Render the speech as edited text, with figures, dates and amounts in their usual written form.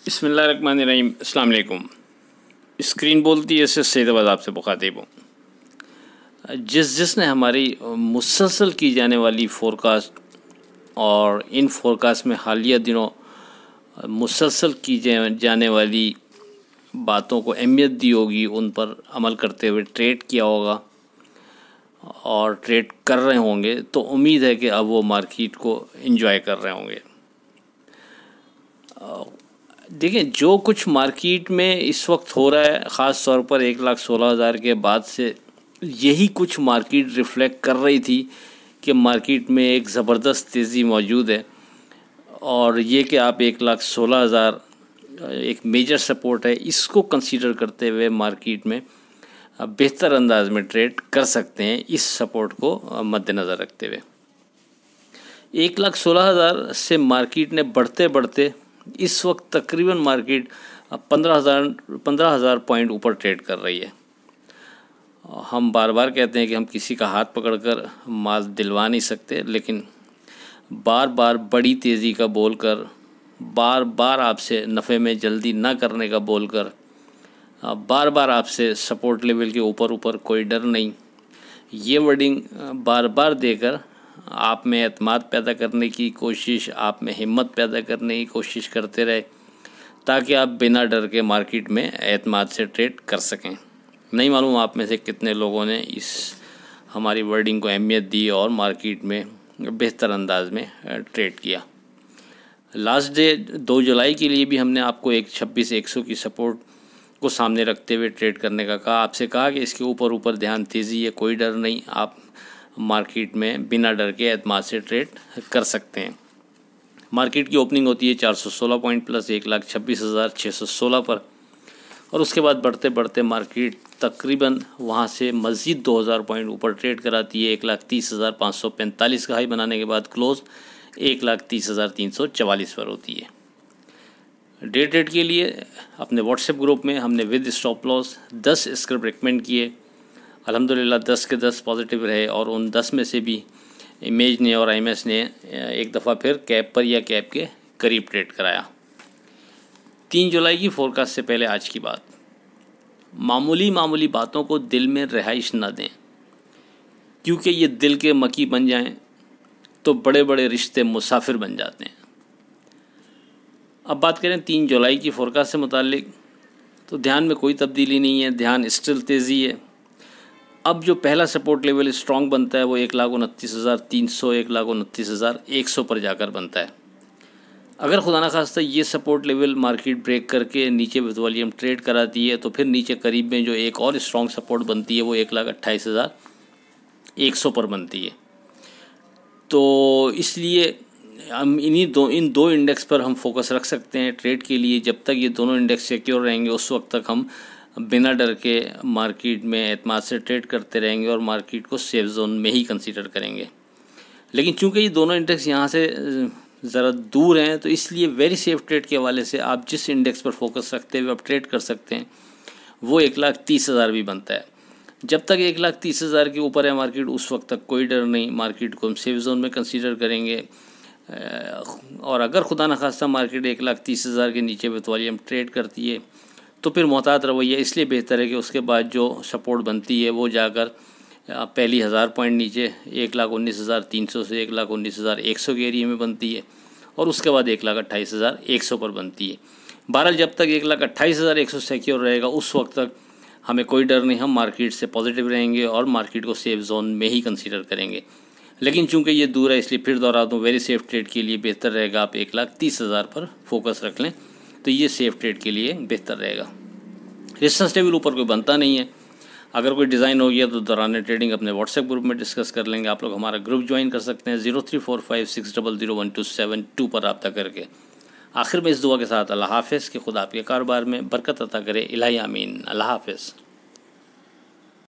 बिस्मिल्लाहिर्रहमानिर्रहीम। अस्सलाम वालेकुम। स्क्रीन बोलती है इससे सैयदाबाद आपसे मुखातिब हूँ। जिसने हमारी मुसलसल की जाने वाली फ़ोरकास्ट और इन फ़ोरकास्ट में हालिया दिनों मुसलसल की जाने वाली बातों को अहमियत दी होगी, उन पर अमल करते हुए ट्रेड किया होगा और ट्रेड कर रहे होंगे, तो उम्मीद है कि अब वो मार्केट को एंजॉय कर रहे होंगे। देखिए, जो कुछ मार्केट में इस वक्त हो रहा है, ख़ास तौर पर 1,16,000 के बाद से यही कुछ मार्केट रिफ़्लेक्ट कर रही थी कि मार्केट में एक ज़बरदस्त तेज़ी मौजूद है और ये कि आप 1,16,000 एक मेजर सपोर्ट है, इसको कंसीडर करते हुए मार्केट में बेहतर अंदाज में ट्रेड कर सकते हैं, इस सपोर्ट को मद्देनज़र रखते हुए। 1,16,000 से मार्केट ने बढ़ते बढ़ते इस वक्त तकरीबन मार्केट 15,000 पॉइंट ऊपर ट्रेड कर रही है। हम बार बार कहते हैं कि हम किसी का हाथ पकड़कर माल दिलवा नहीं सकते, लेकिन बार बार बड़ी तेज़ी का बोलकर, बार बार आपसे नफ़े में जल्दी ना करने का बोलकर, बार बार आपसे सपोर्ट लेवल के ऊपर कोई डर नहीं, ये वर्डिंग बार बार देकर आप में एतमाद पैदा करने की कोशिश, आप में हिम्मत पैदा करने की कोशिश करते रहे, ताकि आप बिना डर के मार्केट में एतमाद से ट्रेड कर सकें। नहीं मालूम आप में से कितने लोगों ने इस हमारी वर्डिंग को अहमियत दी और मार्केट में बेहतर अंदाज में ट्रेड किया। लास्ट डे 2 जुलाई के लिए भी हमने आपको 26,100 की सपोर्ट को सामने रखते हुए ट्रेड करने का कहा। आपसे कहा कि इसके ऊपर ध्यान, तेज़ी है, कोई डर नहीं, आप मार्केट में बिना डर के एतमाद से ट्रेड कर सकते हैं। मार्केट की ओपनिंग होती है 416 पॉइंट प्लस 1,26,616 पर, और उसके बाद बढ़ते बढ़ते मार्केट तकरीबन वहाँ से मज़ीद 2,000 पॉइंट ऊपर ट्रेड कराती है। 1,30,545 का हाई बनाने के बाद क्लोज़ 1,30,344 पर होती है। डे ट्रेड के लिए अपने व्हाट्सएप ग्रुप में हमने with stop loss 10 script recommend किए। अल्हम्दुलिल्लाह 10 के 10 पॉजिटिव रहे और उन 10 में से भी इमेज ने और IMS ने एक दफ़ा फिर कैप पर या कैप के करीब ट्रेड कराया। 3 जुलाई की फोरकास्ट से पहले आज की बात, मामूली बातों को दिल में रिहाइश न दें, क्योंकि ये दिल के मकी बन जाएं तो बड़े बड़े रिश्ते मुसाफिर बन जाते हैं। अब बात करें 3 जुलाई की फोरकास्ट से मुतालिक, तो ध्यान में कोई तब्दीली नहीं है, ध्यान स्टिल तेज़ी है। अब जो पहला सपोर्ट लेवल स्ट्रॉन्ग बनता है वो 1,29,300, 1,29,100 पर जाकर बनता है। अगर खुदा न खास्ता ये सपोर्ट लेवल मार्केट ब्रेक करके नीचे विद वॉल्यूम ट्रेड कराती है, तो फिर नीचे करीब में जो एक और स्ट्रॉन्ग सपोर्ट बनती है वो 1,28,100 पर बनती है। तो इसलिए हम इन दो इंडेक्स पर हम फोकस रख सकते हैं ट्रेड के लिए। जब तक ये दोनों इंडेक्स सिक्योर रहेंगे, उस वक्त तक हम बिना डर के मार्केट में एतमाद से ट्रेड करते रहेंगे और मार्केट को सेफ जोन में ही कंसीडर करेंगे। लेकिन चूंकि ये दोनों इंडेक्स यहाँ से ज़रा दूर हैं, तो इसलिए वेरी सेफ ट्रेड के हवाले से आप जिस इंडेक्स पर फोकस रखते हुए आप ट्रेड कर सकते हैं वो 1,30,000 भी बनता है। जब तक 1,30,000 के ऊपर है मार्केट, उस वक्त तक कोई डर नहीं, मार्केट को हम सेफ जोन में कंसीडर करेंगे। और अगर खुदा न खास्ता मार्केट 1,30,000 के नीचे वॉल्यूम ट्रेड करती है, तो फिर मोहतात रवैया इसलिए बेहतर है कि उसके बाद जो सपोर्ट बनती है वो जाकर पहली 1000 पॉइंट नीचे 1,19,300 से 1,19,100 के एरिया में बनती है और उसके बाद 1,28,100 पर बनती है। बहरहाल जब तक 1,28,100 सिक्योर रहेगा, उस वक्त तक हमें कोई डर नहीं, हम मार्केट से पॉजिटिव रहेंगे और मार्केट को सेफ जोन में ही कंसीडर करेंगे। लेकिन चूंकि ये दूर है, इसलिए फिर दोहराता हूँ, वेरी सेफ ट्रेड के लिए बेहतर रहेगा आप 1,30,000 पर फोकस रख लें, तो ये सेफ ट्रेड के लिए बेहतर रहेगा। रेजिस्टेंस लेवल ऊपर कोई बनता नहीं है। अगर कोई डिज़ाइन हो गया तो दौरान ट्रेडिंग अपने व्हाट्सएप ग्रुप में डिस्कस कर लेंगे। आप लोग हमारा ग्रुप ज्वाइन कर सकते हैं 0345600127 पर रब्ता करके। आखिर में इस दुआ के साथ अल्लाह हाफ़िज़ कि खुदा आपके कारोबार में बरकत अता करे। इलाही आमीन। अल्लाह हाफ़िज़।